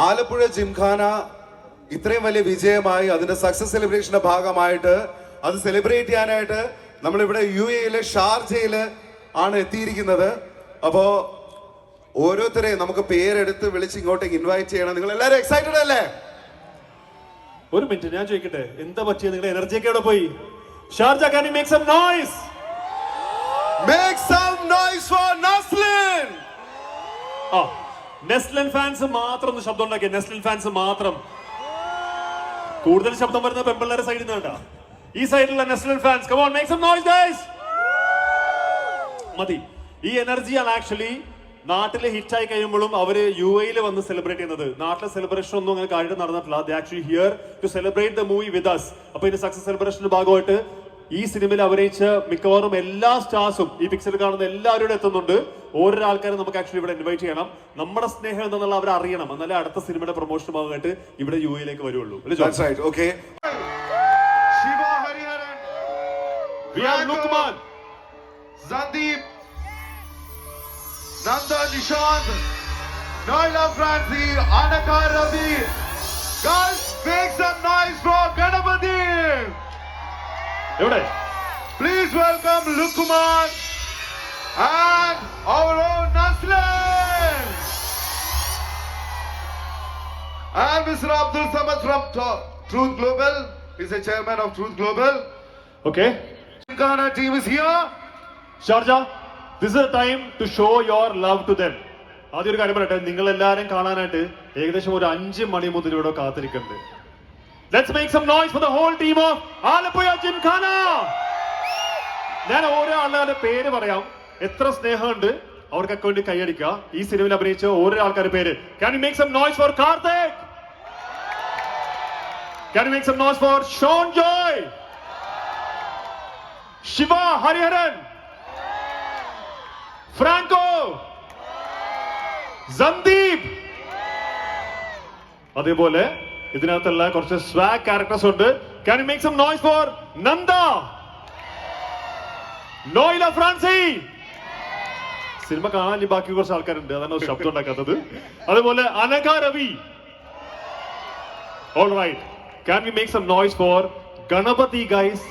ആലപ്പുഴ ജിംഖാന ഇത്രയും വലിയ വിജയമായി അതിന്റെ സക്സസ് സെലിബ്രേഷന്റെ ഭാഗമായിട്ട് അത് സെലിബ്രേറ്റ് ചെയ്യാനായിട്ട് നമ്മളിവിടെ UAE ഷാർജയില് ആണ് എത്തിയിരിക്കുന്നത്. അപ്പോ ഓരോരുത്തരെ നമുക്ക് പേരെടുത്ത് വിളിച്ച് ഇങ്ങോട്ടേക്ക് ഇൻവൈറ്റ് ചെയ്യണം. നിങ്ങൾ എല്ലാവരും എക്സൈറ്റഡ് അല്ലേ? ഒരു മിനിറ്റ് ഞാൻ ചോദിക്കട്ടെ, എന്താ പറ്റിയ നിങ്ങളുടെ എനർജി ഒക്കെ എവിടെ പോയി? Sharjah, can you make some noise? Make some noise for Naslin. Neslin fans മാത്രം ഒന്ന് ശബ്ദം ഉണ്ടാക്കി. നെസ്ലിൻ ഫാൻസ് മാത്രം. കൂടുതൽ ശബ്ദം വരുന്ന പെമ്പിള്ളേരെ സൈഡിൽ നിന്ന് കേട്ടാ. ഈ സൈഡിലുള്ള Neslin fans, come on, make some noise guys. മതി. ഈ എനർജിയാണ് ആക്ച്വലി നാട്ടില് ഹിറ്റായി കഴിയുമ്പോഴും അവര് UAE വന്ന് സെലിബ്രേറ്റ് ചെയ്യുന്നത്. നാട്ടിലെ സെലിബ്രേഷൻ ഒന്നും അങ്ങനെ കാര്യമായിട്ട് നടന്നിട്ടില്ല. They actually here to celebrate the movie with us. അപ്പൊ ഇതിന്റെ സക്സസ് സെലിബ്രേഷന്റെ ഭാഗമായിട്ട് ഈ സിനിമയിൽ അഭിനയിച്ച മിക്കവാറും എല്ലാ സ്റ്റാർസും ഈ പിക്ചറിൽ കാണുന്ന എല്ലാവരും എത്തുന്നുണ്ട്. ഓരോ ആൾക്കാരും നമുക്ക് ആക്ച്വലി ഇവിടെ ഇൻവൈറ്റ് ചെയ്യണം. നമ്മുടെ സ്നേഹം എന്നുള്ള അവർ അറിയണം. എന്നാലേ അടുത്ത സിനിമയുടെ പ്രൊമോഷൻ ഭാഗമായിട്ട് ഇവിടെ UAE വരുള്ളൂ. That's right. Okay. Shiva Hariharan. We have Lukman, Sandeep, Nanda Nishant, Noila Francie, Anaka Ravi. Guys, make some noise for Ganapati. എവിടെ? Please welcome Lukman and our own Naslin. And Mr. Abdul Samad from Truth Global. He's the chairman of Truth Global. Okay. Ghana team is here. Sharjah, this is the time to show your love to them. ആദ്യം ഒരു കാര്യം പറയട്ടെ, നിങ്ങൾ എല്ലാവരും കാണാനായിട്ട് ഏകദേശം ഒരു 5 മണി മുതൽ ഇവിടെ കാത്തിരിക്കുന്നുണ്ട്. Let's make some noise for the whole team of Alappuzha Gymkhana. ഞാൻ ഓരോ ആളുകളുടെ പേര് പറയാം, എത്ര സ്നേഹമുണ്ട് അവർക്കൊക്കെ വേണ്ടി കൈയടിക്കുക. ഈ സിനിമയിൽ അഭിനയിച്ച ഓരോ ആൾക്കാരുടെ പേര്. Can you make some noise for Karthik? Can you make some noise for Sean Joy? Shiva Hariharan, Franco, Sandeep. അതേപോലെ ഇതിനകത്തുള്ള കുറച്ച് സ്വാഗ് ക്യാരക്ടേഴ്സ് ഉണ്ട്. Can you make some noise for Nanda, Noila Francie? Cinema കാണാൻ ബാക്കി കുറച്ച് ആൾക്കാരുണ്ട്, അതാണ് ശബ്ദം ഉണ്ടാക്കാത്തത്. അതുപോലെ Anagha Ravi. All right. Can we make some noise for Ganapati guys?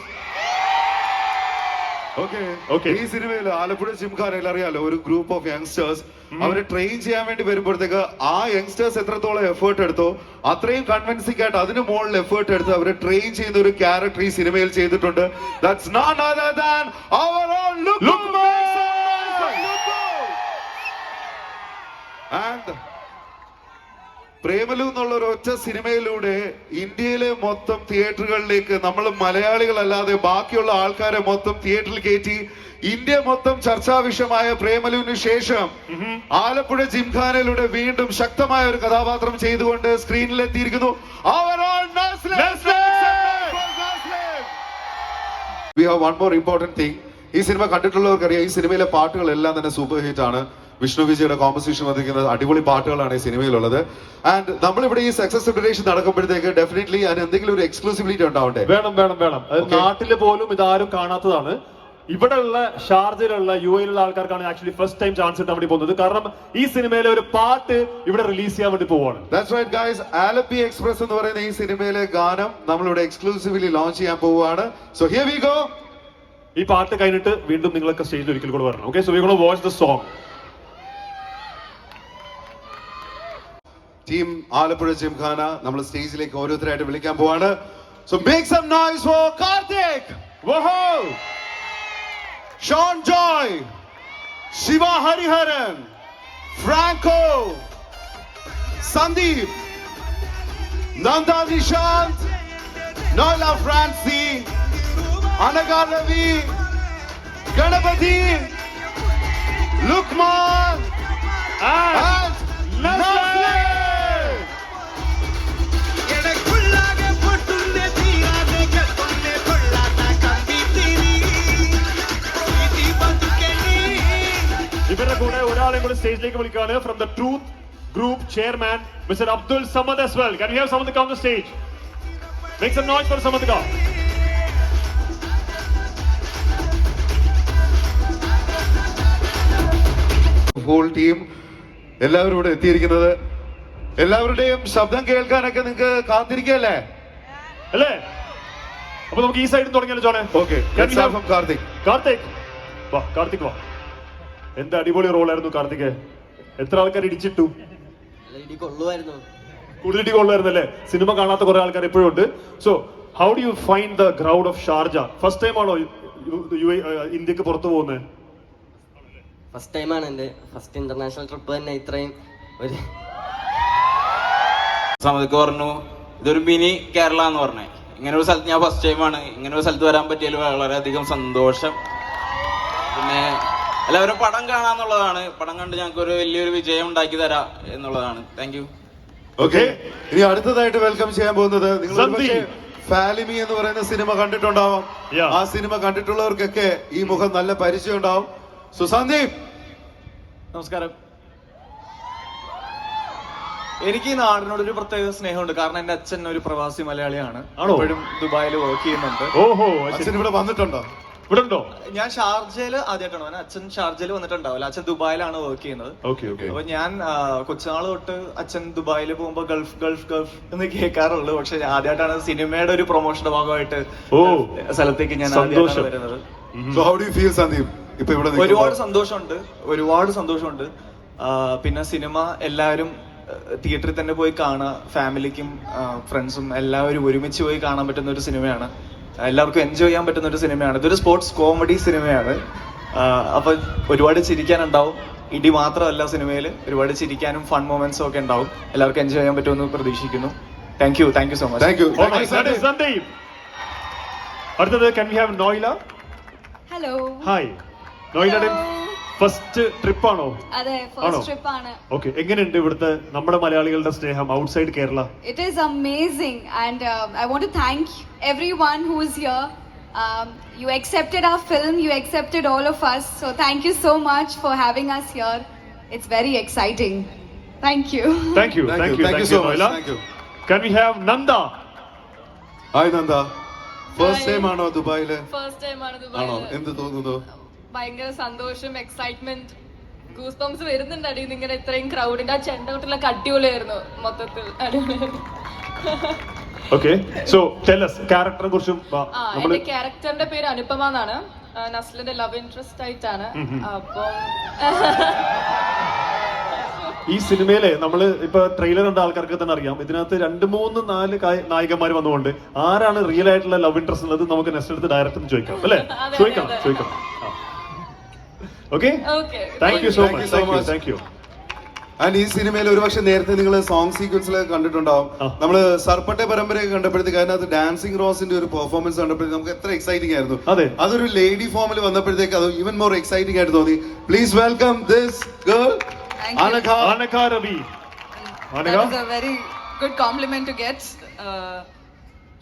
Okay. ഈ സിനിമയിൽ ആലപ്പുഴ ജിംഖാനയിൽ അറിയാലോ ഒരു ഗ്രൂപ്പ് ഓഫ് യങ്സ്റ്റേഴ്സ് അവരെ ട്രെയിൻ ചെയ്യാൻ വേണ്ടി വരുമ്പോഴത്തേക്ക് ആ യങ്സ്റ്റേഴ്സ് എത്രത്തോളം എഫേർട്ട് എടുത്തോ അത്രയും കൺവിൻസിംഗ് ആയിട്ട് അതിന് മുകളിൽ എഫേർട്ട് എടുത്ത് അവരെ ട്രെയിൻ ചെയ്യുന്ന ഒരു ക്യാരക്ടർ ഈ സിനിമയിൽ ചെയ്തിട്ടുണ്ട്. That's none other than our own Lukman. And Premalu എന്നുള്ള ഒരു ഒറ്റ സിനിമയിലൂടെ ഇന്ത്യയിലെ മൊത്തം തിയേറ്ററുകളിലേക്ക് നമ്മൾ മലയാളികളല്ലാതെ ബാക്കിയുള്ള ആൾക്കാരെ മൊത്തം തിയേറ്ററിൽ കയറ്റി ഇന്ത്യ മൊത്തം ചർച്ചാ വിഷയമായ പ്രേമലുവിന് ശേഷം ആലപ്പുഴ ജിംഖാനയിലൂടെ വീണ്ടും ശക്തമായ ഒരു കഥാപാത്രം ചെയ്തുകൊണ്ട് സ്ക്രീനിലെത്തിയിരിക്കുന്നു. We have one more important thing. ഈ സിനിമ കണ്ടിട്ടുള്ളവർക്കറിയാം, ഈ സിനിമയിലെ പാട്ടുകളെല്ലാം തന്നെ സൂപ്പർ ഹിറ്റ് ആണ്. വിഷ്ണു വിജയുടെ കോമ്പസിഷൻ വന്നിരിക്കുന്ന അടിപൊളി പാട്ടുകളാണ് ഈ സിനിമയിലുള്ളത്. ആൻഡ് നമ്മളിവിടെ ഈ സക്സസ് സെലിബ്രേഷൻ നടക്കുമ്പോഴത്തേക്ക് ഡെഫിനറ്റ്ലി അതിന് എന്തെങ്കിലും ഒരു എക്സ്ക്ലൂസിവിറ്റി ഉണ്ടാവട്ടെ. വേണം. നാട്ടില് പോലും ഇതാരും കാണാത്തതാണ്. ഇവിടെയുള്ള ഷാർജയിലുള്ള UAE ആൾക്കാർക്കാണ് ആക്ച്വലി ഫസ്റ്റ് ടൈം ചാൻസ് കിട്ടാൻ വേണ്ടി പോകുന്നത്. കാരണം ഈ സിനിമയിലെ ഒരു പാട്ട് ഇവിടെ റിലീസ് ചെയ്യാൻ വേണ്ടി പോവാണ്. That's right guys. Alleppey express എന്ന് പറയുന്ന ഈ സിനിമയിലെ ഗാനം നമ്മളിവിടെ എക്സ്ക്ലൂസീവ്ലി ലോഞ്ച് ചെയ്യാൻ പോവുകയാണ്. So here we go. ഈ പാട്ട് കഴിഞ്ഞിട്ട് വീണ്ടും നിങ്ങളൊക്കെ സ്റ്റേജിൽ ഒരിക്കൽ കൂടെ വരണം. Okay, so we're going to watch the song. Team Alappuzha gymkhana നമ്മൾ സ്റ്റേജിലേക്ക് ഓരോരുത്തരായിട്ട് വിളിക്കാൻ പോവാണ്. So make some noise for Karthik, Whoa! Sean Joy, Shiva Hariharan, Franco, Sandeep, Nanda Nishant, Noila Francie, Anaka Ravi, Ganapati, Lukman and Naslin. ഇവരുടെ കൂടെ ഒരാളെ കൂടെ സ്റ്റേജിലേക്ക് വിളിക്കുകയാണ്. From the truth group chairman mister Abdul Samad as well. Can we have Samad come on the stage? Make some noise for Samad. Whole team എല്ലാവരും ഇവിടെ എത്തിയിരിക്കുന്നത് എല്ലാവരുടെയും ശബ്ദം കേൾക്കാനൊക്കെ നിങ്ങൾക്ക് കാത്തിരിക്കല്ലേ? അല്ലേ? അപ്പൊ നമുക്ക് ഈ സൈഡിൽ തുടങ്ങിയാലോ ജോണെ? ഓക്കെ, കാർത്തിക്. വാ കാർത്തിക് വാ. എന്താ അടിപൊളി റോളായിരുന്നു കാർത്തിക്. എത്ര ആൾക്കാർ ഇടിച്ചിട്ടു? കൂടുതൽ ഇടി കൊള്ളുമായിരുന്നല്ലേ? സിനിമ കാണാത്ത കുറെ ആൾക്കാർ ഇപ്പോഴും ഉണ്ട്. So how do you find the crowd of Sharjah? First time ആണോ ഇന്ത്യക്ക് പുറത്തു പോകുന്നത്? ഫസ്റ്റ് ടൈമാണ് എൻ്റെ ഫസ്റ്റ് ഇന്റർനാഷണൽ ട്രിപ്പ് തന്നെ. ഇത്രയും ഒരു സമയത്ത് പറഞ്ഞു ഇതൊരു മിനി കേരള എന്ന് പറഞ്ഞേ. ഇങ്ങനെ ഒരു സ്ഥലത്ത് ഞാൻ ഫസ്റ്റ് ടൈമാണ്. ഇങ്ങനെ ഒരു സ്ഥലത്ത് വരാൻ പറ്റിയതിൽ വളരെയധികം സന്തോഷം. പിന്നെ എല്ലാവരും പടം കാണാന്നുള്ളതാണ്. പടം കണ്ട് ഞങ്ങൾക്ക് ഒരു വലിയൊരു വിജയം ഉണ്ടാക്കി തരാം എന്നുള്ളതാണ്. Thank you. ഓക്കെ, ഇനി അടുത്തതായിട്ട് വെൽക്കം ചെയ്യാൻ പോകുന്നത് നിങ്ങൾ ഫാലിമി എന്ന് പറയുന്ന സിനിമ കണ്ടിട്ടുണ്ടാവാം. ആ സിനിമ കണ്ടിട്ടുള്ളവർക്കൊക്കെ ഈ മുഖം നല്ല പരിചയം ഉണ്ടാവും. സന്ദീപ്, നമസ്കാരം. എനിക്ക് ഈ നാടിനോടൊരു പ്രത്യേക സ്നേഹമുണ്ട്. കാരണം എന്റെ അച്ഛൻ ഒരു പ്രവാസി മലയാളിയാണ്. ഇപ്പോഴും ദുബായിൽ വർക്ക് ചെയ്യുന്നുണ്ട്. ഓഹോ, അച്ഛൻ ഇവിടെ വന്നിട്ടുണ്ടോ? ഇവിടെ ഉണ്ടോ? ഞാൻ ഷാർജയില് ആദ്യമായിട്ടാണ്. അച്ഛൻ ഷാർജയിൽ വന്നിട്ടുണ്ടാവില്ല. അച്ഛൻ ദുബായിലാണ് വർക്ക് ചെയ്യുന്നത്. അപ്പൊ ഞാൻ കൊച്ചുനാള് തൊട്ട് അച്ഛൻ ദുബായിൽ പോകുമ്പോ ഗൾഫ് ഗൾഫ് ഗൾഫ് എന്ന് കേൾക്കാറുള്ളൂ. പക്ഷെ ആദ്യമായിട്ടാണ് സിനിമയുടെ ഒരു പ്രൊമോഷന്റെ ഭാഗമായിട്ട് സ്ഥലത്തേക്ക് ഞാൻ ആദ്യമായിട്ടാണ് വരുന്നത്. So how do you feel, Sandeep? ഇപ്പൊ ഇവിടെ ഒരുപാട് സന്തോഷമുണ്ട്. പിന്നെ സിനിമ എല്ലാവരും തിയേറ്ററിൽ തന്നെ പോയി കാണുക. ഫാമിലിക്കും ഫ്രണ്ട്സും എല്ലാവരും ഒരുമിച്ച് പോയി കാണാൻ പറ്റുന്ന ഒരു സിനിമയാണ്. എല്ലാവർക്കും എൻജോയ് ചെയ്യാൻ പറ്റുന്ന ഒരു സിനിമയാണ്. ഇതൊരു സ്പോർട്സ് കോമഡി സിനിമയാണ്. അപ്പൊ ഒരുപാട് ചിരിക്കാനുണ്ടാവും. ഇടി മാത്രമല്ല സിനിമയിൽ, ഒരുപാട് ചിരിക്കാനും ഫൺ മൊമെന്റ്സും ഒക്കെ ഉണ്ടാവും. എല്ലാവർക്കും എൻജോയ് ചെയ്യാൻ പറ്റുമെന്ന് പ്രതീക്ഷിക്കുന്നു. Thank you so much. Sandeep. അടുത്തത് can we have നോയില? ഹലോ. ഹായ്. നോയിലയുടെ ഫസ്റ്റ് ട്രിപ്പ് ആണോ? അതെ, ഫസ്റ്റ് ട്രിപ്പ് ആണ്. ഓക്കെ, എങ്ങനെയുണ്ട് ഇവിടുത്തെ നമ്മുടെ മലയാളികളുടെ സ്നേഹം outside Kerala? It is amazing and I want to thank everyone who is here. You accepted our film, you accepted all of us. So thank you so much for having us here. It's very exciting. Thank you. Thank you so much. Noila. Thank you. Can we have Nanda? Hi Nanda, first time ആണോ ദുബായില്? First time ആണ് ആണോ? ദുബായില്. എന്ത് തോന്നുന്നു? ഭയങ്കര സന്തോഷം, excitement, goose bumps വരുന്നുണ്ട് അടിയിൽ നിന്ന്. ഇങ്ങനെ ഇത്രയും ക്രൗഡിന്റെ ആ ചെണ്ടൗട്ടിലൊക്കെ അടിപൊളിയായിരുന്നു. മൊത്തത്തിൽ അടിപൊളിയായിരുന്നു. Okay, so tell us ക്യാരക്ടറിനെ കുറിച്ചും. എന്റെ ക്യാരക്ടറിന്റെ പേര് അനുപമ എന്നാണ്. നസ്ലിന്റെ ലവ് ഇൻട്രസ്റ്റ് ആയിട്ടാണ്. അപ്പം ഈ സിനിമയിലെ നമ്മള് ഇപ്പൊ ട്രെയിലർ കണ്ട ആൾക്കാർക്ക് തന്നെ അറിയാം, ഇതിനകത്ത് 2, 3, 4 നായികമാര് വന്നുകൊണ്ട് ആരാണ് റിയൽ ആയിട്ടുള്ള ലവ് ഇൻട്രസ്റ്റ് ഉള്ളത് നമുക്ക് നെക്സ്റ്റ് അടുത്ത് ഡയറക്ടറിന് ചോദിക്കാം അല്ലേ? ചോദിക്കാം. Okay, thank you so much. Thank you. And ഈ സിനിമയിൽ ഒരുപക്ഷെ നേരത്തെ നിങ്ങൾ സോങ് സീക്വൻസിലൊക്കെ കണ്ടിട്ടുണ്ടാവും. നമ്മള് സർപ്പട്ടെ പരമ്പരയൊക്കെ കണ്ടപ്പോഴത്തേക്ക് അതിനകത്ത് ഡാൻസിങ് റോസിന്റെ ഒരു പെർഫോമൻസ് കണ്ടപ്പോഴത്തേക്ക് നമുക്ക് എത്ര എക്സൈറ്റിംഗ് ആയിരുന്നു. അതൊരു ലേഡി ഫോമിൽ വന്നപ്പോഴത്തേക്ക് അത് ഈവൻ മോർ എക്സൈറ്റിംഗ് ആയിട്ട് തോന്നി. Please welcome this girl, Anagha Ravi. That is a very good compliment to get.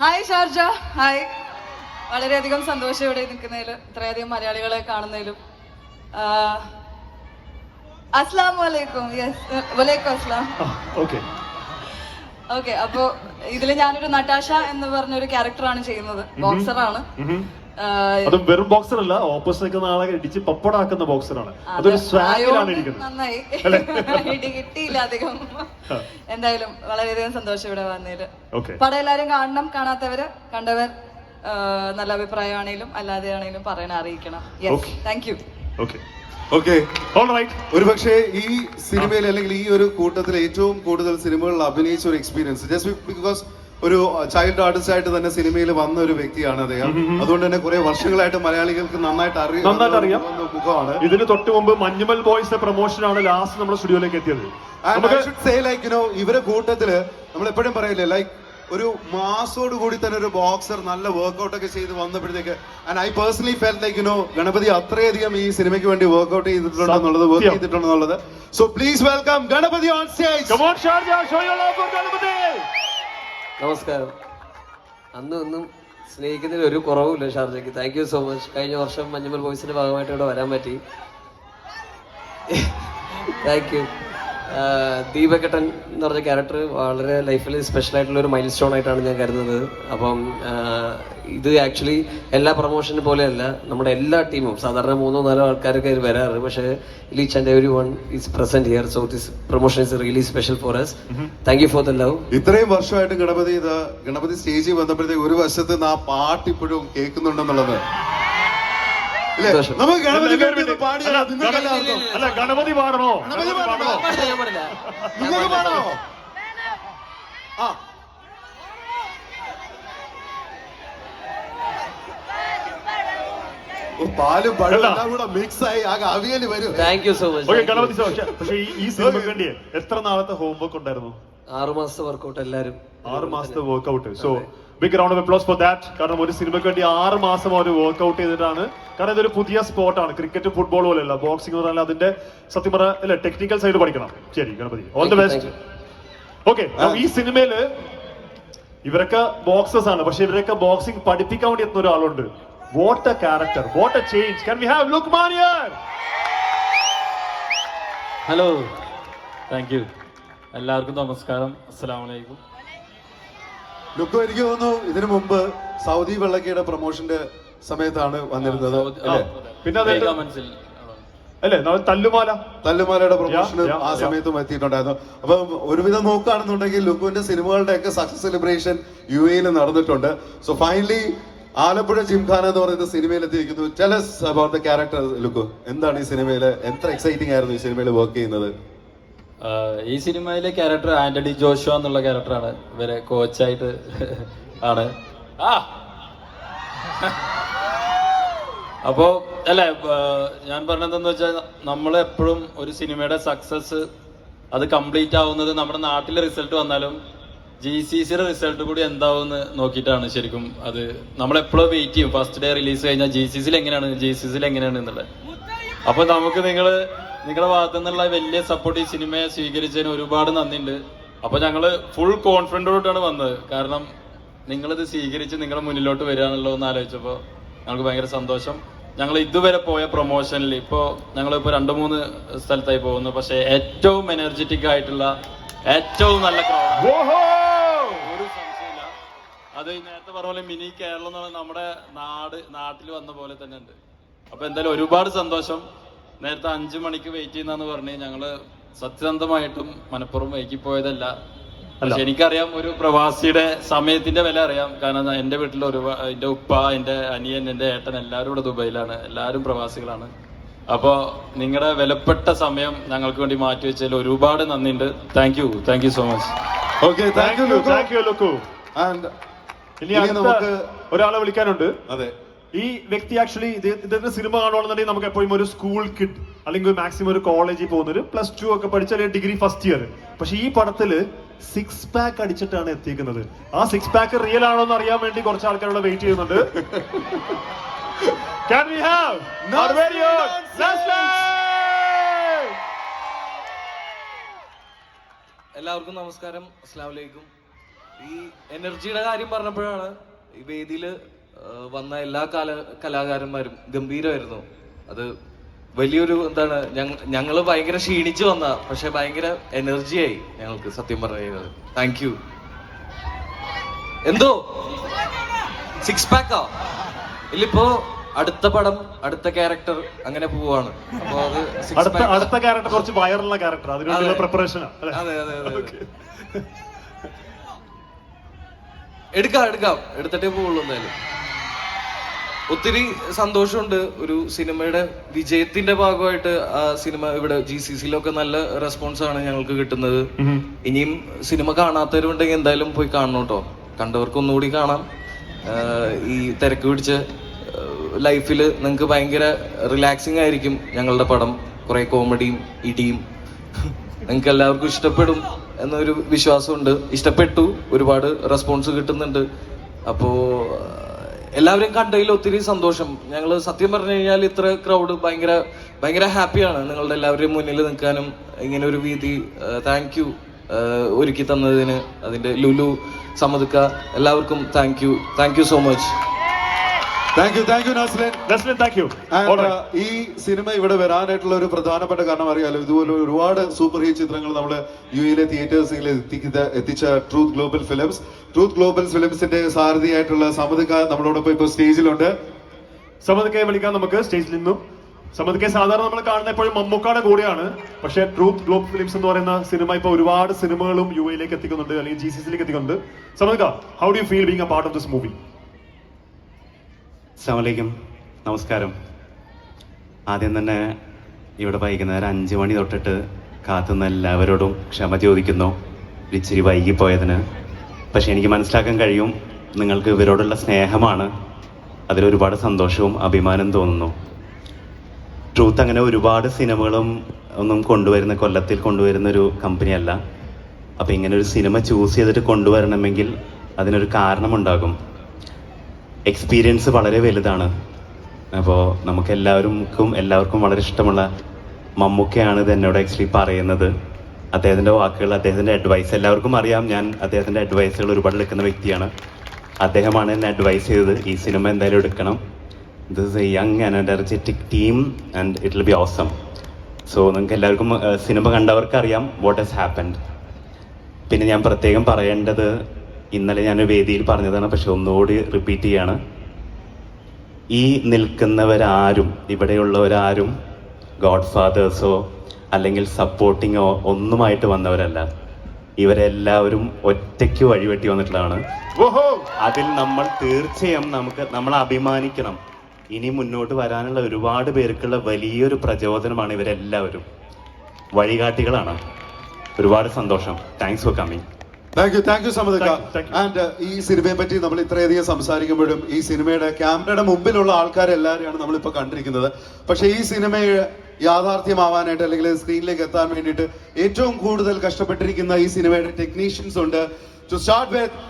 Hi Sharjah. Hi. വളരെയധികം സന്തോഷം ഇവിടെ നിൽക്കുന്നതിൽ, ഇത്രയധികം മലയാളികളെ കാണുന്നതിലും. അസ്സലാമു അലൈക്കും. യെസ്, വലൈക്കും അസ്സലാം. ഓക്കെ, അപ്പോ ഇതില് ഞാനൊരു നട്ടാഷ എന്ന് പറഞ്ഞൊരു ക്യാരക്ടറാണ് ചെയ്യുന്നത്. ബോക്സറാണ്. അതും വെറും ബോക്സർ അല്ല, ഓപ്പോസിറ്റ് നിൽക്കുന്ന ആളെ ഇടിച്ച് പപ്പടാക്കുന്ന ബോക്സറാണ്. അതൊരു സ്വാഗിലാണ് ഇരിക്കുന്നത്. നന്നായി ഇടി കിട്ടിയില്ല അധികം. എന്തായാലും വളരെയധികം സന്തോഷം ഇവിടെ വന്നതില്. പടം എല്ലാരും കാണണം. കാണാത്തവര് കണ്ടവർ നല്ല അഭിപ്രായമാണെങ്കിലും അല്ലാതെ ആണെങ്കിലും പറയണ അറിയിക്കണം. Yes, thank you. ഓക്കെ, ഒരുപക്ഷെ ഈ സിനിമയിൽ അല്ലെങ്കിൽ ഈ ഒരു കൂട്ടത്തിൽ ഏറ്റവും കൂടുതൽ സിനിമകളിൽ അഭിനയിച്ച ഒരു എക്സ്പീരിയൻസ്, ജസ്റ്റ് ബിക്കോസ് ഒരു ചൈൽഡ് ആർട്ടിസ്റ്റ് ആയിട്ട് തന്നെ സിനിമയിൽ വന്ന ഒരു വ്യക്തിയാണ് അദ്ദേഹം. അതുകൊണ്ട് തന്നെ കുറെ വർഷങ്ങളായിട്ട് മലയാളികൾക്ക് നന്നായിട്ട് അറിയാം മുഖമാണ്. ഇതിന് തൊട്ട് മുമ്പ് മഞ്ഞുമൽ ബോയ്സ് പ്രൊമോഷൻ ആണ് ലാസ്റ്റ് നമ്മുടെ സ്റ്റുഡിയോയിലേക്ക് എത്തിയത്. ഇവരെ കൂട്ടത്തില് നമ്മൾ എപ്പോഴും പറയില്ലേ, ലൈക്ക് ഒരു മാസോട് കൂടി തന്നെ ഒരു ബോക്സർ നല്ല വർക്ക്ഔട്ട് ഒക്കെ ചെയ്ത് വന്നപ്പോഴത്തേക്ക്, and I personally felt like Ganapathi അത്രയധികം ഈ സിനിമയ്ക്ക് വേണ്ടി വർക്ക്ഔട്ട് ചെയ്തിട്ടുണ്ടെന്നുള്ളത്, വർക്ക് ചെയ്തിട്ടുണ്ടെന്നുള്ളത്. So please welcome Ganapathi on stage. Come on Sharjah, show your love for Ganapati. നമസ്കാരം. അന്നും സ്നേഹിക്കുന്നതിൽ ഒരു കുറവുമില്ല ഷാർജയ്ക്ക്. Thank you so much. കഴിഞ്ഞ വർഷം മഞ്ഞുമൽ ബോയ്സിന്റെ ഭാഗമായിട്ട് ഇവിടെ വരാൻ പറ്റി. Thank you. ദീപകട്ടൻ എന്ന് പറഞ്ഞ ക്യാരക്ടർ വളരെ ലൈഫിൽ സ്പെഷ്യൽ ആയിട്ടുള്ള ഒരു മൈൽ സ്റ്റോൺ ആയിട്ടാണ് ഞാൻ കരുതുന്നത്. അപ്പം ഇത് ആക്ച്വലി എല്ലാ പ്രൊമോഷനും പോലെയല്ല, നമ്മുടെ എല്ലാ ടീമും സാധാരണ 3-4 ആൾക്കാരൊക്കെ ഇത് വരാറ്, പക്ഷേ each and every one is present here. So this promotion is really special for us. Thank you for the love. ഇത്രയും വർഷമായിട്ട് ഗണപതി സ്റ്റേജിൽ വന്നപ്പോഴത്തേക്ക് ഒരു വശത്ത് നിന്ന് ആ പാട്ട് ഇപ്പോഴും കേൾക്കുന്നുണ്ടെന്നുള്ളത് ഇല്ലേ? നമുക്ക് ഗണപതി പാടിയാ അല്ല, ഗണപതി പാടണോ? നിങ്ങൾക്ക് പാടണോ? ആ പാലും പഴം എല്ലാം കൂടെ മിക്സ് ആയി ആ അവിയല് വരും. Thank you so much. Okay Ganapathi sir, പക്ഷേ ഈ സിനിമയ്ക്ക് വേണ്ടി എത്ര നാളത്തെ ഹോംവർക്ക് ഉണ്ടായിരുന്നു? 6 മാസത്തെ വർക്കൗട്ട്. എല്ലാവരും 6 മാസത്തെ workout. So big round of applause for that. കാരണം ഒരു സിനിമയ്ക്ക് വേണ്ടി 6 മാസം ഒരു വർക്ക്ഔട്ട് ചെയ്തിട്ടാണ്. കാരണം ഇതൊരു പുതിയ സ്പോർട്ടാണ്, ക്രിക്കറ്റ് ഫുട്ബോൾ പോലെയല്ല, ബോക്സിംഗ് എന്ന് പറഞ്ഞാൽ അതിന്റെ സത്യം പറഞ്ഞ ടെക്നിക്കൽ സൈഡ് പഠിക്കണം. ശരി Ganapathi, all the best. Okay, ഈ സിനിമയില് ഇവരൊക്കെ ബോക്സേഴ്സ് ആണ്, പക്ഷെ ഇവരൊക്കെ ബോക്സിംഗ് പഠിപ്പിക്കാൻ വേണ്ടി എത്തുന്ന ഒരാളുണ്ട്. What A character, what A change. Can we have Luqman here? Hello, thank you. എല്ലാവർക്കും നമസ്കാരം, അസ്സലാമു അലൈക്കും. ലുക്കു, എനിക്ക് തോന്നുന്നു ഇതിനു മുമ്പ് സൗദി വെള്ളക്കയുടെ പ്രൊമോഷന്റെ സമയത്താണ് വന്നിരുന്നത്. പിന്നെ അല്ലേ തല്ലുമാലയുടെ പ്രൊമോഷന് ആ സമയത്തും എത്തിയിട്ടുണ്ടായിരുന്നു. അപ്പൊ ഒരുവിധം നോക്കുകയാണെന്നുണ്ടെങ്കിൽ ലുക്കുവിന്റെ സിനിമകളുടെ ഒക്കെ സക്സസ് സെലിബ്രേഷൻ UAE നടന്നിട്ടുണ്ട്. സോ ഫൈനലി ആലപ്പുഴ ജിംഖാന എന്ന് പറയുന്ന സിനിമയിൽ എത്തിയിരിക്കുന്നു. Tell us about the character ലുക്കു. എന്താണ് ഈ സിനിമയില്, എത്ര എക്സൈറ്റിംഗ് ആയിരുന്നു ഈ സിനിമയിൽ വർക്ക് ചെയ്യുന്നത്? ഈ സിനിമയിലെ ക്യാരക്ടർ ആന്റണി ജോഷുവ എന്നുള്ള ക്യാരക്ടറാണ്. ഇവരെ കോച്ചായിട്ട് ആണ്. അപ്പോ അല്ലെ, ഞാൻ പറഞ്ഞതെന്ന് വെച്ചാൽ നമ്മളെപ്പോഴും ഒരു സിനിമയുടെ സക്സസ് അത് കംപ്ലീറ്റ് ആവുന്നത് നമ്മുടെ നാട്ടിലെ റിസൾട്ട് വന്നാലും GCCയുടെ റിസൾട്ട് കൂടി എന്താവുമെന്ന് നോക്കിയിട്ടാണ്. ശരിക്കും അത് നമ്മളെപ്പോഴും വെയിറ്റ് ചെയ്യും. ഫസ്റ്റ് ഡേ റിലീസ് കഴിഞ്ഞാൽ GCCയിൽ എങ്ങനെയാണ് എന്നുള്ളത്. അപ്പൊ നമുക്ക് നിങ്ങളുടെ ഭാഗത്തു നിന്നുള്ള വലിയ സപ്പോർട്ട് ഈ സിനിമയെ സ്വീകരിച്ചതിന് ഒരുപാട് നന്ദിയുണ്ട്. അപ്പൊ ഞങ്ങള് ഫുൾ കോൺഫിഡൻറ്റോടാണ് വന്നത്. കാരണം നിങ്ങളിത് സ്വീകരിച്ച് നിങ്ങളുടെ മുന്നിലോട്ട് വരികയാണല്ലോന്ന് ആലോചിച്ചപ്പോൾ ഞങ്ങൾക്ക് ഭയങ്കര സന്തോഷം. ഞങ്ങൾ ഇതുവരെ പോയ പ്രൊമോഷനിൽ ഇപ്പോൾ ഞങ്ങളിപ്പോൾ 2-3 സ്ഥലത്തായി പോകുന്നു, പക്ഷെ ഏറ്റവും എനർജറ്റിക് ആയിട്ടുള്ള ഏറ്റവും നല്ല ക്രൗഡ്, ഒരു സംശയമില്ല. അത് നേരത്തെ പറഞ്ഞ പോലെ മിനി കേരളം എന്ന് പറഞ്ഞാൽ നമ്മുടെ നാട്ടിൽ വന്ന പോലെ തന്നെ ഉണ്ട്. അപ്പൊ എന്തായാലും ഒരുപാട് സന്തോഷം. നേരത്തെ 5 മണിക്ക് വെയിറ്റ് ചെയ്യുന്നതെന്ന് പറഞ്ഞ് ഞങ്ങള് സത്യസന്ധമായിട്ടും മനപ്പുറം വൈകിപ്പോയതല്ല. പക്ഷെ എനിക്കറിയാം ഒരു പ്രവാസിയുടെ സമയത്തിന്റെ വില അറിയാം. കാരണം എന്റെ വീട്ടിൽ എന്റെ ഉപ്പ, എന്റെ അനിയൻ, എന്റെ ഏട്ടൻ എല്ലാവരും ഇവിടെ ദുബൈയിലാണ്, എല്ലാവരും പ്രവാസികളാണ്. അപ്പോ നിങ്ങളുടെ വിലപ്പെട്ട സമയം ഞങ്ങൾക്ക് വേണ്ടി മാറ്റിവെച്ചതിൽ ഒരുപാട് നന്ദിയുണ്ട്. Thank you so much. Okay, thank you Lukku. ഇനി നമുക്ക് ഒരാളെ വിളിക്കാനുണ്ട്. അതെ, ഈ വ്യക്തി ആക്ച്വലി ഇതിന്റെ സിനിമ കാണുകയാണെന്നുണ്ടെങ്കിൽ നമുക്ക് എപ്പോഴും ഒരു സ്കൂൾ കിഡ് അല്ലെങ്കിൽ മാക്സിമം ഒരു കോളേജിൽ പോകുന്നൊരു +2 ഒക്കെ പഠിച്ച അല്ലെങ്കിൽ ഡിഗ്രി ഫസ്റ്റ് ഇയർ. പക്ഷെ ഈ പടത്തില് 6 പാക്ക് അടിച്ചിട്ടാണ് എത്തിക്കുന്നത്. ആ 6 പാക്ക് റിയൽ ആണോ എന്ന് അറിയാൻ വേണ്ടി കുറച്ച് ആൾക്കാരോട് വെയിറ്റ് ചെയ്യുന്നുണ്ട്. Can we have our very own Leslie? എല്ലാവർക്കും നമസ്കാരം, അസ്സലാമു അലൈക്കും. ഈ എനർജിയുടെ കാര്യം പറഞ്ഞപ്പോഴാണ് ഈ വേദിയിൽ വന്ന എല്ലാ കലാകാരന്മാരും ഗംഭീരമായിരുന്നു. അത് വലിയൊരു എന്താണ്, ഞങ്ങൾ ഭയങ്കര ക്ഷീണിച്ചു വന്ന, പക്ഷെ ഭയങ്കര എനർജിയായി ഞങ്ങൾക്ക് സത്യം പറഞ്ഞു കഴിഞ്ഞത്. Thank you. എന്തോ 6 പാക്കാ ഇല്ലിപ്പോ അടുത്ത പടം, അടുത്ത ക്യാരക്ടർ അങ്ങനെ പോവാണ്. അപ്പൊ അത് അടുത്ത ക്യാരക്ടർ കുറച്ച് വൈറലുള്ള ക്യാരക്ടർ, അതിനുള്ള പ്രിപ്പറേഷൻ. അതെ എടുക്കാം, എടുത്തിട്ടേ പോവുള്ളൂ. എന്തായാലും ഒത്തിരി സന്തോഷമുണ്ട്. ഒരു സിനിമയുടെ വിജയത്തിന്റെ ഭാഗമായിട്ട് ആ സിനിമ ഇവിടെ GCCയിലൊക്കെ നല്ല റെസ്പോൺസ് ആണ് ഞങ്ങൾക്ക് കിട്ടുന്നത്. ഇനിയും സിനിമ കാണാത്തവരുണ്ടെങ്കിൽ എന്തായാലും പോയി കാണണം കേട്ടോ. കണ്ടവർക്ക് ഒന്നുകൂടി കാണാം. ഈ തിരക്ക് പിടിച്ച ലൈഫിൽ നിങ്ങൾക്ക് ഭയങ്കര റിലാക്സിങ് ആയിരിക്കും ഞങ്ങളുടെ പടം. കുറെ കോമഡിയും ഇടിയും നിങ്ങൾക്ക് എല്ലാവർക്കും ഇഷ്ടപ്പെടും എന്നൊരു വിശ്വാസമുണ്ട്. ഇഷ്ടപ്പെട്ടു, ഒരുപാട് റെസ്പോൺസ് കിട്ടുന്നുണ്ട്. അപ്പോ എല്ലാവരെയും കണ്ടതിൽ ഒത്തിരി സന്തോഷം. ഞങ്ങൾ സത്യം പറഞ്ഞു കഴിഞ്ഞാൽ ഇത്ര ക്രൗഡ് ഭയങ്കര ഹാപ്പിയാണ് നിങ്ങളുടെ എല്ലാവരുടെയും മുന്നിൽ നിൽക്കാനും. ഇങ്ങനെ ഒരു വേദി താങ്ക് യു ഒരുക്കി തന്നതിന്. അതിന്റെ ലുലു, സമ്മതിക്ക, എല്ലാവർക്കും thank you so much. Thank you Naslen. Naslen, thank you. And, ഈ സിനിമ ഇവിടെ വരാനായിട്ടുള്ള ഒരു പ്രധാനപ്പെട്ട കാരണം അറിയാലോ, ഇതുപോലെ ഒരുപാട് സൂപ്പർ ഹിറ്റ് ചിത്രങ്ങൾ നമ്മുടെ യുഎയിലെ തിയേറ്റേഴ്സിൽ എത്തിച്ച ട്രൂത്ത് ഗ്ലോബൽ ഫിലിംസിന്റെ സാരഥിയായിട്ടുള്ള സമദ് ഖാൻ നമ്മളോടൊപ്പം ഇപ്പോൾ സ്റ്റേജിലുണ്ട്. സമദ്ക്കയെ വിളിക്കാം നമുക്ക് സ്റ്റേജിൽ നിന്നും. സമദ്ക്കയെ സാധാരണ നമ്മൾ കാണുന്ന എപ്പോഴും മമ്മൂക്കാടെ കൂടെയാണ്. പക്ഷേ ട്രൂത്ത് ഗ്ലോബൽ ഫിലിംസ് എന്ന് പറയുന്ന സിനിമ ഇപ്പോൾ ഒരുപാട് സിനിമകളും യുഎയിലേക്ക് എത്തിക്കുന്നുണ്ട്, അല്ലെങ്കിൽ GCCയിലേക്ക് എത്തിക്കുന്നുണ്ട്. സമദ്ക്ക, how do you feel being a part of this movie? അസ്സലാമലൈക്കും, നമസ്കാരം. ആദ്യം തന്നെ ഇവിടെ വൈകുന്നേരം 5 മണി തൊട്ടിട്ട് കാത്തുന്ന എല്ലാവരോടും ക്ഷമ ചോദിക്കുന്നു ഇച്ചിരി വൈകിപ്പോയതിന്. പക്ഷെ എനിക്ക് മനസ്സിലാക്കാൻ കഴിയും നിങ്ങൾക്ക് ഇവരോടുള്ള സ്നേഹമാണ്, അതിലൊരുപാട് സന്തോഷവും അഭിമാനം തോന്നുന്നു. ട്രൂത്ത് അങ്ങനെ ഒരുപാട് സിനിമകളും ഒന്നും കൊല്ലത്തിൽ കൊണ്ടുവരുന്ന ഒരു കമ്പനിയല്ല. അപ്പോൾ ഇങ്ങനെ ഒരു സിനിമ ചൂസ് ചെയ്തിട്ട് കൊണ്ടുവരണമെങ്കിൽ അതിനൊരു കാരണമുണ്ടാകും. എക്സ്പീരിയൻസ് വളരെ വലുതാണ്. അപ്പോൾ നമുക്ക് എല്ലാവർക്കും വളരെ ഇഷ്ടമുള്ള മമ്മൂക്കയാണ് ഇത് എന്നോട് ആക്ച്വലി പറയുന്നത്. അദ്ദേഹത്തിൻ്റെ വാക്കുകൾ, അദ്ദേഹത്തിൻ്റെ അഡ്വൈസ് എല്ലാവർക്കും അറിയാം. ഞാൻ അദ്ദേഹത്തിൻ്റെ അഡ്വൈസുകൾ ഒരുപാട് എടുക്കുന്ന വ്യക്തിയാണ്. അദ്ദേഹമാണ് എന്നെ അഡ്വൈസ് ചെയ്തത് ഈ സിനിമ എന്തായാലും എടുക്കണം. This is A young and energetic team and it will be awesome. So നിങ്ങൾക്ക് എല്ലാവർക്കും സിനിമ കണ്ടവർക്കറിയാം വാട്ട് ഹാസ് ഹാപ്പൻഡ്. പിന്നെ ഞാൻ പ്രത്യേകം പറയേണ്ടത്, ഇന്നലെ ഞാൻ വേദിയിൽ പറഞ്ഞതാണ്, പക്ഷെ ഒന്നുകൂടി റിപ്പീറ്റ് ചെയ്യാണ്. ഈ നിൽക്കുന്നവരാരും, ഇവിടെയുള്ളവരാരും ഗോഡ് ഫാദേഴ്സോ അല്ലെങ്കിൽ സപ്പോർട്ടിങ്ങോ ഒന്നുമായിട്ട് വന്നവരല്ല. ഇവരെല്ലാവരും ഒറ്റയ്ക്ക് വഴിവെട്ടി വന്നിട്ടുള്ളതാണ്. അതിൽ നമ്മൾ തീർച്ചയായും നമ്മൾ അഭിമാനിക്കണം. ഇനി മുന്നോട്ട് വരാനുള്ള ഒരുപാട് പേർക്കുള്ള വലിയൊരു പ്രചോദനമാണ് ഇവരെല്ലാവരും. വഴികാട്ടികളാണ്. ഒരുപാട് സന്തോഷം. Thanks for coming. Thank you Samad Khan. And ഈ സിനിമയെ പറ്റി നമ്മൾ ഇത്രയധികം സംസാരിക്കുമ്പോഴും ഈ സിനിമയുടെ ക്യാമറയുടെ മുമ്പിലുള്ള ആൾക്കാരെല്ലാവരെയാണ് നമ്മളിപ്പോൾ കണ്ടിരിക്കുന്നത്. പക്ഷേ ഈ സിനിമയെ യാഥാർത്ഥ്യമാവാനായിട്ട് അല്ലെങ്കിൽ സ്ക്രീനിലേക്ക് എത്താൻ വേണ്ടിയിട്ട് ഏറ്റവും കൂടുതൽ കഷ്ടപ്പെട്ടിരിക്കുന്ന ഈ സിനിമയുടെ ടെക്നീഷ്യൻസ് ഉണ്ട്. ടു സ്റ്റാർട്ട് വിത്ത്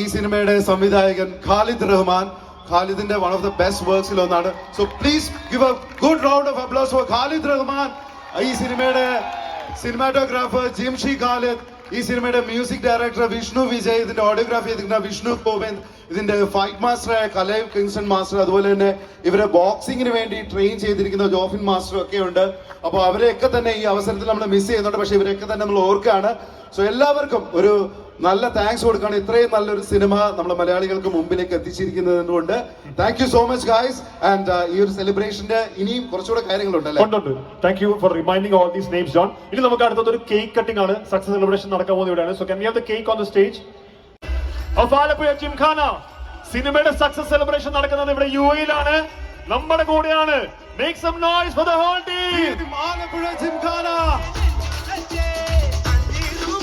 ഈ സിനിമയുടെ സംവിധായകൻ ഖാലിദ് റഹ്മാൻ. ഖാലിദിന്റെ വൺ ഓഫ് ദ ബെസ്റ്റ് വർക്ക്സിൽ ഒന്നാണ്. So please give a good round of applause for Khalid Rahman. ഈ സിനിമയുടെ സിനിമാറ്റോഗ്രാഫർ ജിംഷി ഖാലിദ്, ഈ സിനിമയുടെ മ്യൂസിക് ഡയറക്ടർ വിഷ്ണു വിജയ്, ഇതിന്റെ ഓഡിയോഗ്രാഫി ചെയ്തിരിക്കുന്ന വിഷ്ണു കോവിന്ദ്, ഇതിന്റെ ഫൈറ്റ് മാസ്റ്ററായ കലൈവ് കിങ്സ്റ്റൺ മാസ്റ്റർ, അതുപോലെ തന്നെ ഇവരെ ബോക്സിങ്ങിന് വേണ്ടി ട്രെയിൻ ചെയ്തിരിക്കുന്ന ജോഫിൻ മാസ്റ്റർ ഒക്കെ ഉണ്ട്. അപ്പോൾ അവരെയൊക്കെ തന്നെ ഈ അവസരത്തിൽ നമ്മൾ മിസ് ചെയ്യുന്നുണ്ട്. പക്ഷെ ഇവരെയൊക്കെ തന്നെ നമ്മൾ ഓർക്കുകയാണ്. സോ എല്ലാവർക്കും ഒരു നല്ല താങ്ക്സ് കൊടുക്കുകയാണ്. ഇത്രയും നല്ലൊരു സിനിമ നമ്മുടെ മലയാളികൾക്ക് മുമ്പിലേക്ക് എത്തിച്ചിരിക്കുന്നത് കൊണ്ട് thank you so much guys. And ഈ ഒരു സെലിബ്രേഷന്റെ ഇനിയും കുറച്ചുകൂടെ കാര്യങ്ങളുണ്ടല്ലേ? Thank you for reminding all these names John. ഇനി നമുക്ക് അടുത്തത് ഒരു കേക്ക് കട്ടിംഗ് ആണ്. സക്സസ് സെലിബ്രേഷൻ നടക്കാൻ പോകുന്ന ഇവിടെയാണ്. So can we have the cake on the stage of Alappuzha Gymkhana. സിനിമയുടെ സക്സസ് സെലിബ്രേഷൻ നടക്കുന്നത് ഇവിടെ യുഎയിലാണ്. നമ്മുടെ കൂടെയാണ്. Make some noise for the whole team Alappuzha Gymkhana.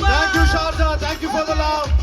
Thank you, Sharjah. Thank you for the love.